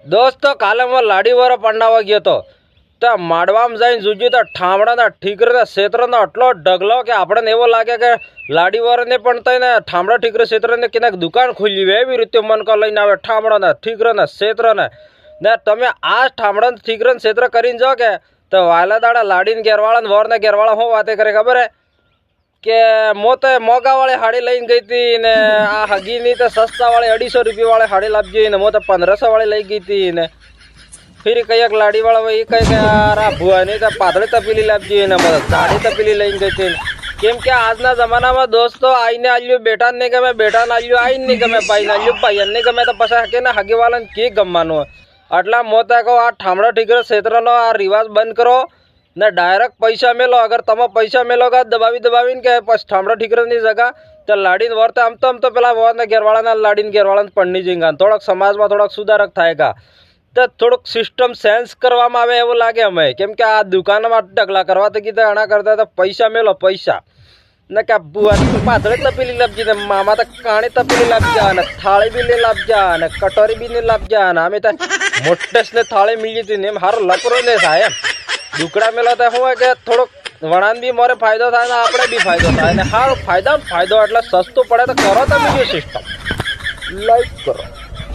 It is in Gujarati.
દોસ્તો કાલે હું લાડી વાળો પંડાવા ગયો તો માડવામાં જઈને જોયું તો ઠામડાના ઠીકરના ક્ષેત્રનો આટલો ઢગલો કે આપણને એવો લાગે કે લાડી વાળાને પણ થઈને ઠામડા ઠીકર ક્ષેત્રને ક્યાંક દુકાન ખુલ્લી હોય એવી રીતે મનકો લઈને આવે ઠામડાના ઠીકરના ક્ષેત્રને ને તમે આ ઠામડા ઠીકરના ક્ષેત્ર કરીને જો કે તો વાયલા દાડા લાડીને ઘેરવાળા ને વરને ઘેરવાળા શું વાતે કરે ખબર હે કે મોતે મોંઘાવાળી હાડી લઈને ગઈ હતી ને આ હગીની તો સસ્તાવાળી 250 રૂપિયાવાળી હાડી લાવજી ને મોતે 1500 લઈ ગઈ હતી ને ફિર કઈક લાડીવાળા એ કહે કે આ ભુવાની તો પાતળી તપેલી લાવજી ને મોતે સાડી તપેલી લઈને ગઈ હતી કેમ કે આજના જમાનામાં દોસ્તો આઈને આલ્યું બેટાને નહીં ગમે બેટાને આલ્યું આઈને નહીં ગમે ભાઈને આલ્યું ભાઈને નહીં ગમે તો પછી કે ને હગીવાળાને કે ગમવાનું હોય આટલા મોતા કહો આ ઠામડા ઠીકર ક્ષેત્રનો આ રિવાજ બંધ કરો ને ડાયરેક્ટ પૈસા મેલો અગર તમે પૈસા મેલો કે દબાવીને કે પછી ઠામડા ઠીકરની જગા તો લાડીને વર્તે આમ તો પેલા વરને ઘેરવાળાના લાડીને ઘેરવાળાને પડી જઈને થોડોક સમાજમાં થોડોક સુધારક થાય કા તો થોડુંક સિસ્ટમ સેન્સ કરવામાં આવે એવું લાગે અમે કેમ કે આ દુકાનમાં ઢગલા કરવા તો કીધા આના કરતા તો પૈસા મેલો પૈસા ને કે બુવાની પાતળી તપેલી લાવજી ને મામા તો કાણી તપેલી લાવજા ને થાળી બી લઈ લાવજા ને કટોરી બી નહીં લાવજા ને અમે તો મોટેસ ને થાળી મિલી હતી ને એમ હારો લકરો ને થાય એમ દુકડા મેલા તો શું હોય કે થોડોક વણાન બી મારે ફાયદો થાય ને આપણે બી ફાયદો થાય ને હારો ફાયદો એટલે સસ્તું પડે તો કરો તમે સિસ્ટમ લાઈક કરો.